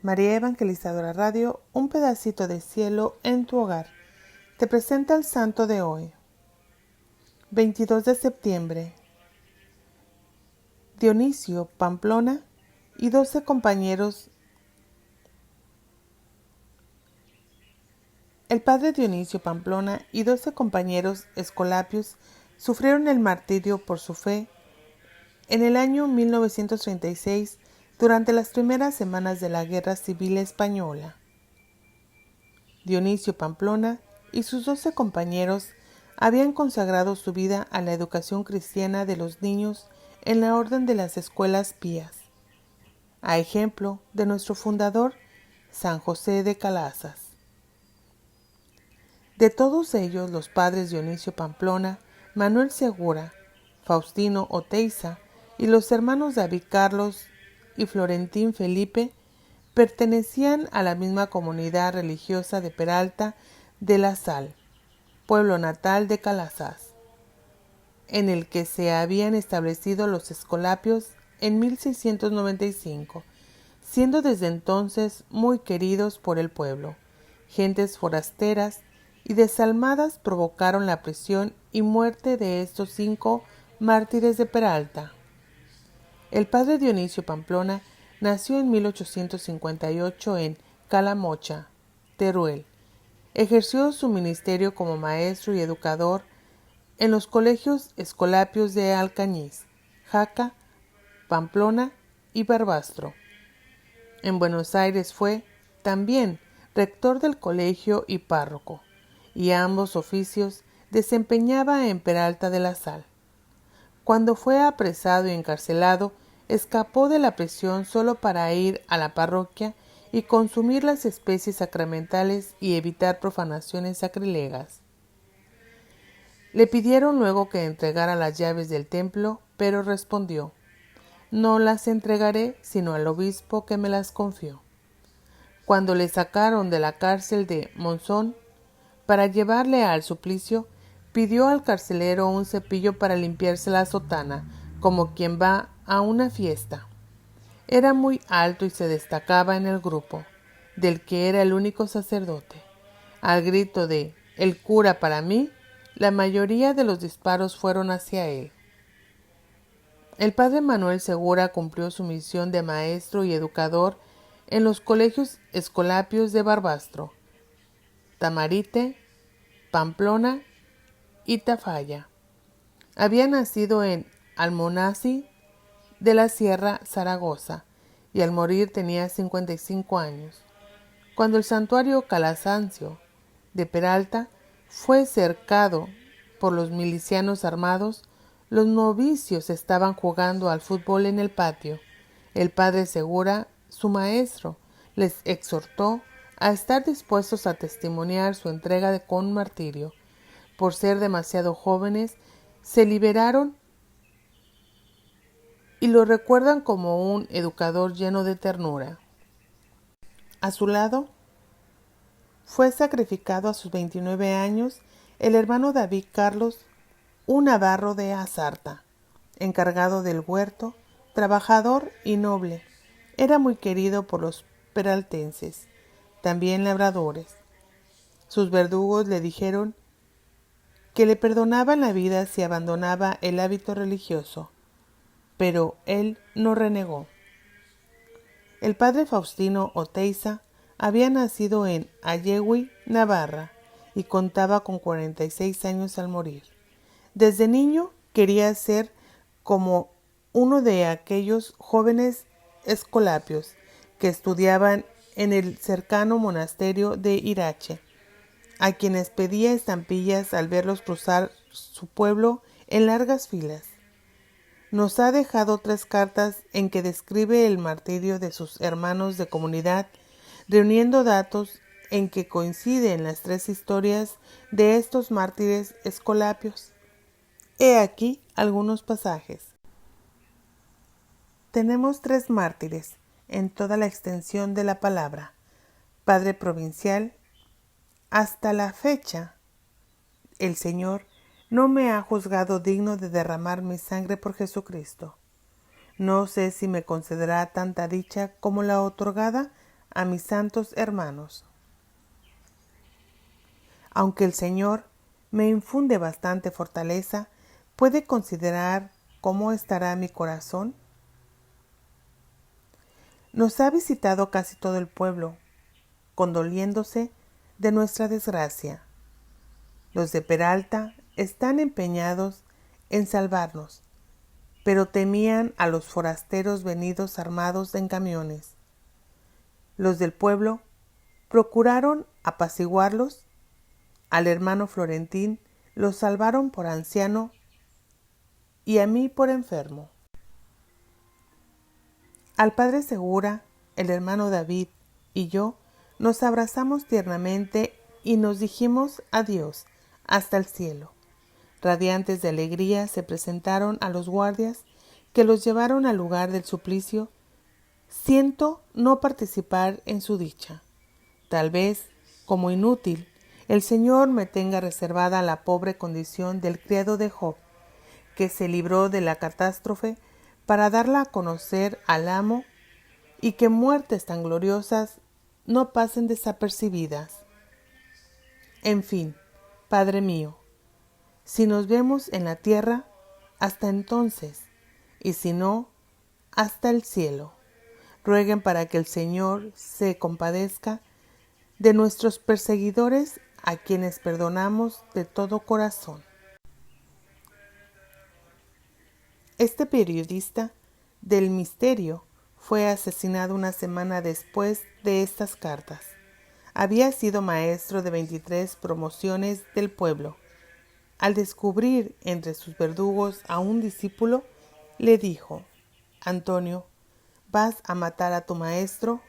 María Evangelizadora Radio, un pedacito de cielo en tu hogar. Te presenta el santo de hoy, 22 de septiembre. Dionisio, Pamplona, y 12 compañeros. El padre Dionisio Pamplona y 12 compañeros escolapios sufrieron el martirio por su fe en el año 1936 durante las primeras semanas de la Guerra Civil Española. Dionisio Pamplona y sus 12 compañeros habían consagrado su vida a la educación cristiana de los niños en la orden de las escuelas pías, a ejemplo de nuestro fundador, San José de Calazas. De todos ellos, los padres Dionisio Pamplona, Manuel Segura, Faustino Oteiza y los hermanos David Carlos y Florentín Felipe pertenecían a la misma comunidad religiosa de Peralta de la Sal, pueblo natal de Calazas, en el que se habían establecido los escolapios en 1695, siendo desde entonces muy queridos por el pueblo. Gentes forasteras y desalmadas provocaron la prisión y muerte de estos 5 mártires de Peralta. El padre Dionisio Pamplona nació en 1858 en Calamocha, Teruel. Ejerció su ministerio como maestro y educador en los colegios escolapios de Alcañiz, Jaca, Pamplona y Barbastro. En Buenos Aires fue, también, rector del colegio y párroco, y ambos oficios desempeñaba en Peralta de la Sal. Cuando fue apresado y encarcelado, escapó de la prisión solo para ir a la parroquia y consumir las especies sacramentales y evitar profanaciones sacrilegas. Le pidieron luego que entregara las llaves del templo, pero respondió: «No las entregaré sino al obispo que me las confió». Cuando le sacaron de la cárcel de Monzón para llevarle al suplicio, pidió al carcelero un cepillo para limpiarse la sotana, como quien va a una fiesta. Era muy alto y se destacaba en el grupo, del que era el único sacerdote. Al grito de «El cura para mí», la mayoría de los disparos fueron hacia él. El padre Manuel Segura cumplió su misión de maestro y educador en los colegios escolapios de Barbastro, Tamarite, Pamplona y Tafalla. Había nacido en Almonacid de la Sierra, Zaragoza, y al morir tenía 55 años. Cuando el santuario Calasancio de Peralta fue cercado por los milicianos armados, los novicios estaban jugando al fútbol en el patio. El padre Segura, su maestro, les exhortó a estar dispuestos a testimoniar su entrega con martirio. Por ser demasiado jóvenes, se liberaron y lo recuerdan como un educador lleno de ternura. A su lado, fue sacrificado a sus 29 años el hermano David Carlos, un navarro de Azarta, encargado del huerto, trabajador y noble. Era muy querido por los peraltenses, también labradores. Sus verdugos le dijeron que le perdonaban la vida si abandonaba el hábito religioso, pero él no renegó. El padre Faustino Oteiza había nacido en Allegui, Navarra, y contaba con 46 años al morir. Desde niño quería ser como uno de aquellos jóvenes escolapios que estudiaban en el cercano monasterio de Irache, a quienes pedía estampillas al verlos cruzar su pueblo en largas filas. Nos ha dejado 3 cartas en que describe el martirio de sus hermanos de comunidad, reuniendo datos en que coinciden las 3 historias de estos mártires escolapios. He aquí algunos pasajes. Tenemos 3 mártires en toda la extensión de la palabra. Padre provincial, hasta la fecha, el Señor no me ha juzgado digno de derramar mi sangre por Jesucristo. No sé si me concederá tanta dicha como la otorgada a mis santos hermanos. Aunque el Señor me infunde bastante fortaleza, ¿puede considerar cómo estará mi corazón? Nos ha visitado casi todo el pueblo, condoliéndose de nuestra desgracia. Los de Peralta están empeñados en salvarnos, pero temían a los forasteros venidos armados en camiones. Los del pueblo procuraron apaciguarlos. Al hermano Florentín lo salvaron por anciano y a mí por enfermo. Al padre Segura, el hermano David y yo nos abrazamos tiernamente y nos dijimos adiós hasta el cielo. Radiantes de alegría se presentaron a los guardias que los llevaron al lugar del suplicio. Siento no participar en su dicha. Tal vez, como inútil, el Señor me tenga reservada la pobre condición del criado de Job, que se libró de la catástrofe para darla a conocer al amo y que muertes tan gloriosas no pasen desapercibidas. En fin, Padre mío, si nos vemos en la tierra, hasta entonces, y si no, hasta el cielo. Rueguen para que el Señor se compadezca de nuestros perseguidores, a quienes perdonamos de todo corazón. Este periodista del misterio fue asesinado una semana después de estas cartas. Había sido maestro de 23 promociones del pueblo. Al descubrir entre sus verdugos a un discípulo, le dijo: Antonio, ¿vas a matar a tu maestro?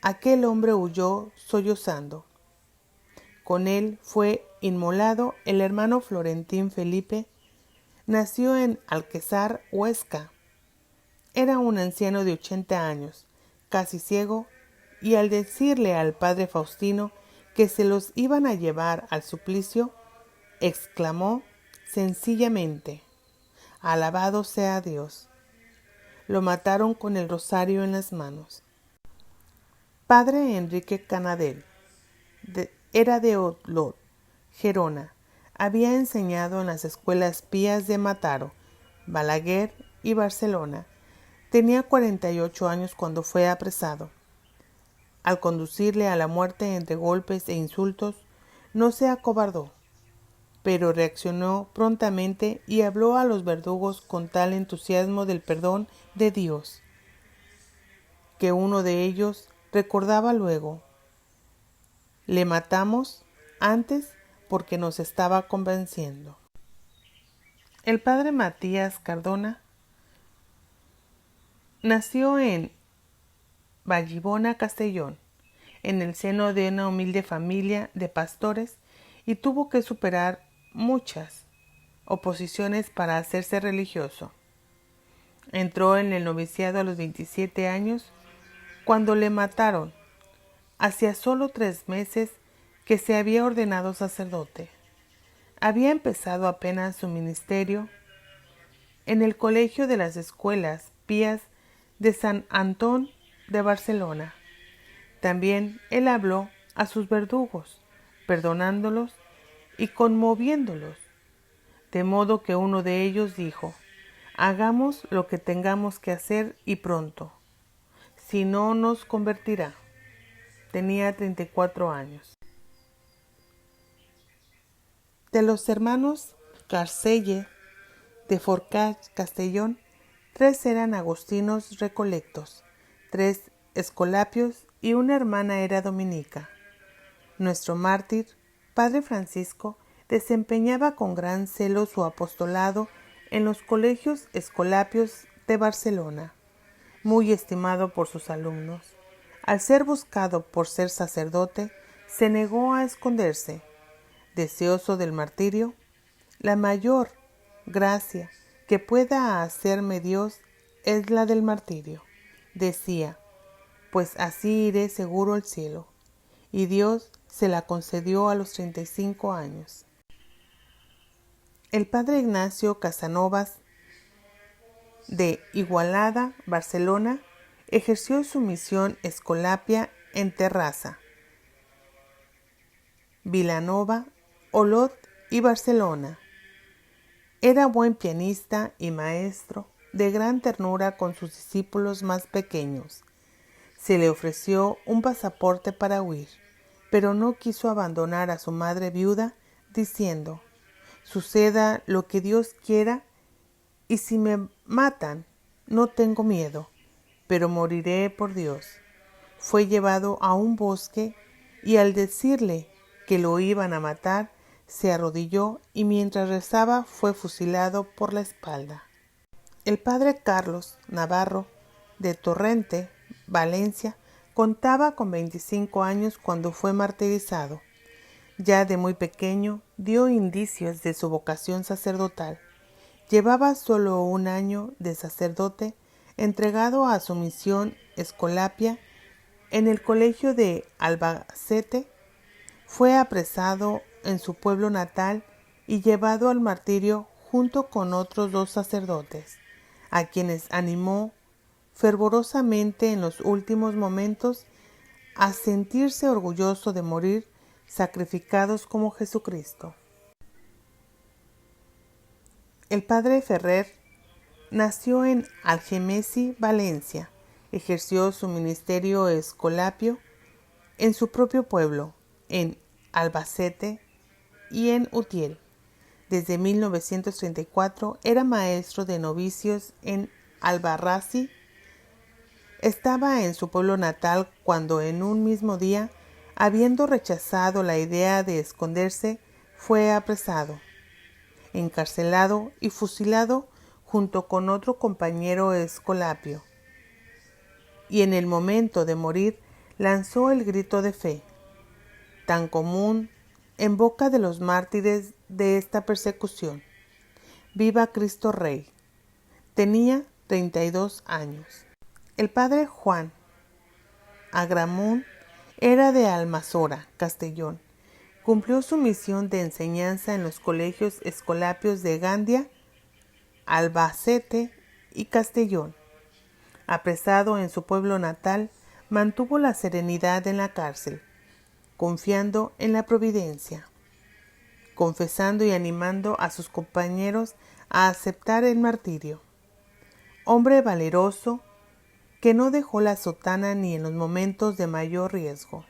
Aquel hombre huyó sollozando. Con él fue inmolado el hermano Florentín Felipe. Nació en Alquezar, Huesca. Era un anciano de 80 años, casi ciego, y al decirle al padre Faustino que se los iban a llevar al suplicio, exclamó sencillamente: «Alabado sea Dios». Lo mataron con el rosario en las manos. Padre Enrique Canadell era de Olot, Gerona. Había enseñado en las escuelas pías de Mataró, Balaguer y Barcelona. Tenía 48 años cuando fue apresado. Al conducirle a la muerte entre golpes e insultos, no se acobardó, pero reaccionó prontamente y habló a los verdugos con tal entusiasmo del perdón de Dios, que uno de ellos recordaba luego: «Le matamos antes porque nos estaba convenciendo». El padre Matías Cardona nació en Vallibona, Castellón, en el seno de una humilde familia de pastores, y tuvo que superar muchas oposiciones para hacerse religioso. Entró en el noviciado a los 27 años, cuando le mataron. Hacía solo 3 meses que se había ordenado sacerdote. Había empezado apenas su ministerio en el Colegio de las Escuelas Pías de San Antón de Barcelona. También él habló a sus verdugos, perdonándolos y conmoviéndolos, de modo que uno de ellos dijo: «Hagamos lo que tengamos que hacer y pronto, si no nos convertirá». Tenía 34 años. De los hermanos Carcelle de Forcall, Castellón, 3 eran agustinos recolectos, 3 escolapios y una hermana era dominica. Nuestro mártir, padre Francisco, desempeñaba con gran celo su apostolado en los colegios escolapios de Barcelona, muy estimado por sus alumnos. Al ser buscado por ser sacerdote, se negó a esconderse, deseoso del martirio. La mayor gracia que pueda hacerme Dios es la del martirio, decía, pues así iré seguro al cielo. Y Dios se la concedió a los 35 años. El padre Ignacio Casanovas, de Igualada, Barcelona, Ejerció su misión Escolapia en Terrassa, Vilanova, Olot y Barcelona. Era buen pianista y maestro, de gran ternura con sus discípulos más pequeños. Se le ofreció un pasaporte para huir, pero no quiso abandonar a su madre viuda, diciendo: «Suceda lo que Dios quiera, y si me matan, no tengo miedo, pero moriré por Dios». Fue llevado a un bosque y al decirle que lo iban a matar, se arrodilló y mientras rezaba fue fusilado por la espalda. El padre Carlos Navarro de Torrente, Valencia, contaba con 25 años cuando fue martirizado. Ya de muy pequeño dio indicios de su vocación sacerdotal. Llevaba solo un año de sacerdote entregado a su misión Escolapia en el colegio de Albacete. Fue apresado en su pueblo natal y llevado al martirio junto con otros 2 sacerdotes, a quienes animó fervorosamente en los últimos momentos a sentirse orgulloso de morir sacrificados como Jesucristo. El padre Ferrer nació en Algemesí, Valencia. Ejerció su ministerio escolapio en su propio pueblo, en Albacete y en Utiel. Desde 1934 era maestro de novicios en Albarrasí. Estaba en su pueblo natal cuando en un mismo día, habiendo rechazado la idea de esconderse, fue apresado, encarcelado y fusilado junto con otro compañero escolapio. Y en el momento de morir lanzó el grito de fe, tan común en boca de los mártires de esta persecución: «¡Viva Cristo Rey!». Tenía 32 años. El padre Juan Agramunt era de Almanzora, Castellón. Cumplió su misión de enseñanza en los colegios escolapios de Gandia, Albacete y Castellón. Apresado en su pueblo natal, mantuvo la serenidad en la cárcel, confiando en la providencia, confesando y animando a sus compañeros a aceptar el martirio. Hombre valeroso que no dejó la sotana ni en los momentos de mayor riesgo.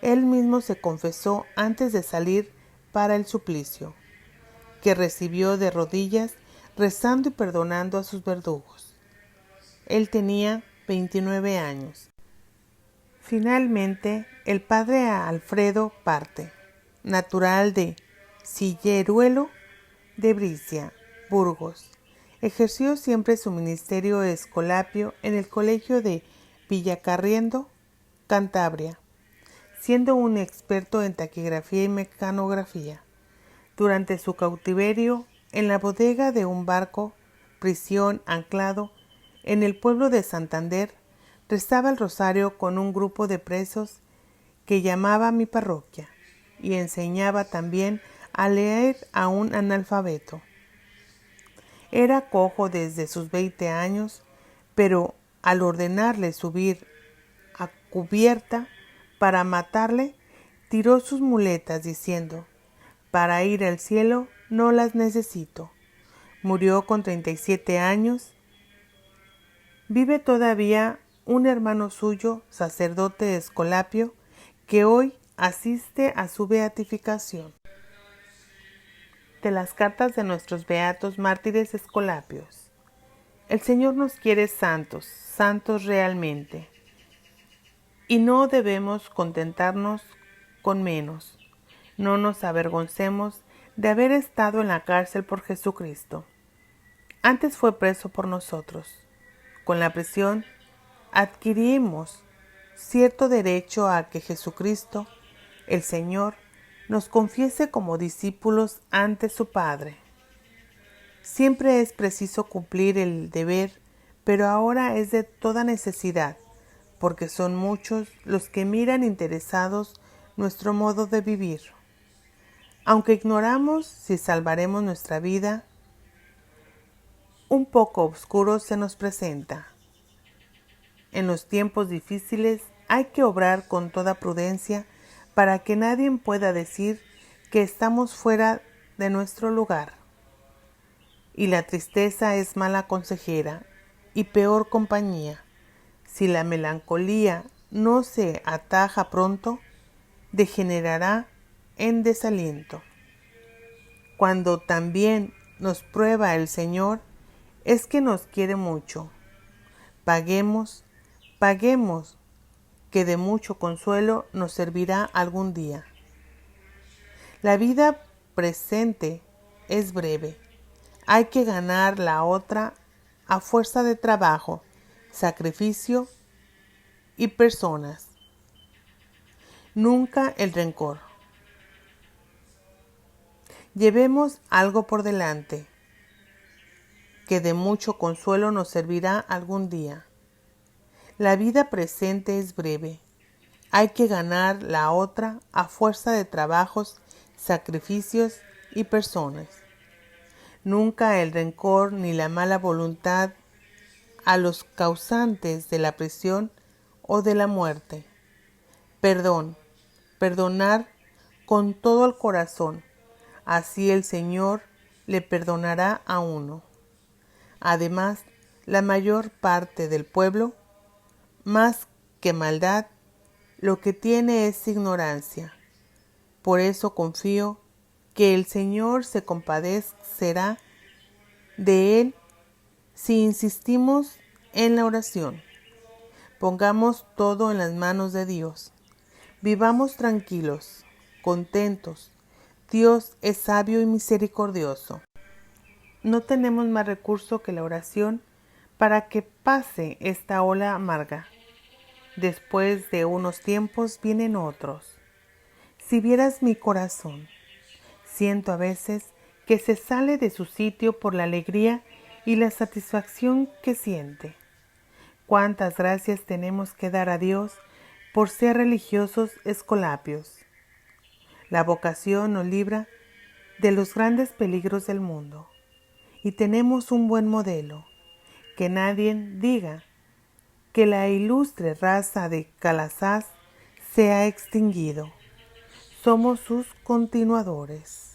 Él mismo se confesó antes de salir para el suplicio, que recibió de rodillas, rezando y perdonando a sus verdugos. Él tenía 29 años. Finalmente, el padre Alfredo parte, natural de Cilleruelo de Bricia, Burgos. Ejerció siempre su ministerio escolapio en el colegio de Villacarriendo, Cantabria, siendo un experto en taquigrafía y mecanografía. Durante su cautiverio, en la bodega de un barco, prisión anclado en el pueblo de Santander, rezaba el rosario con un grupo de presos que llamaba Mi Parroquia, y enseñaba también a leer a un analfabeto. Era cojo desde sus 20 años, pero al ordenarle subir a cubierta para matarle, tiró sus muletas diciendo: «Para ir al cielo no las necesito». Murió con 37 años. Vive todavía un hermano suyo, sacerdote escolapio, que hoy asiste a su beatificación. De las cartas de nuestros beatos mártires escolapios. El Señor nos quiere santos, santos realmente, y no debemos contentarnos con menos. No nos avergoncemos de haber estado en la cárcel por Jesucristo. Antes fue preso por nosotros. Con la prisión adquirimos cierto derecho a que Jesucristo, el Señor, nos confiese como discípulos ante su Padre. Siempre es preciso cumplir el deber, pero ahora es de toda necesidad, porque son muchos los que miran interesados nuestro modo de vivir. Aunque ignoramos si salvaremos nuestra vida, un poco oscuro se nos presenta. en los tiempos difíciles hay que obrar con toda prudencia para que nadie pueda decir que estamos fuera de nuestro lugar. Y la tristeza es mala consejera y peor compañía. Si la melancolía no se ataja pronto, degenerará en desaliento. Cuando también nos prueba el Señor, es que nos quiere mucho. Paguemos, que de mucho consuelo nos servirá algún día. La vida presente es breve. Hay que ganar la otra a fuerza de trabajo, sacrificio y personas. Nunca el rencor. Llevemos algo por delante, que de mucho consuelo nos servirá algún día. La vida presente es breve. Hay que ganar la otra a fuerza de trabajos, sacrificios y personas. Nunca el rencor ni la mala voluntad a los causantes de la prisión o de la muerte. Perdonar con todo el corazón. Así el Señor le perdonará a uno. Además, la mayor parte del pueblo, más que maldad, lo que tiene es ignorancia. Por eso confío que el Señor se compadecerá de él si insistimos en la oración. Pongamos todo en las manos de Dios. Vivamos tranquilos, contentos. Dios es sabio y misericordioso. No tenemos más recurso que la oración para que pase esta ola amarga. Después de unos tiempos vienen otros. Si vieras mi corazón, siento a veces que se sale de su sitio por la alegría y la satisfacción que siente. Cuántas gracias tenemos que dar a Dios por ser religiosos escolapios. La vocación nos libra de los grandes peligros del mundo. Y tenemos un buen modelo. Que nadie diga que la ilustre raza de Calazás se ha extinguido. Somos sus continuadores.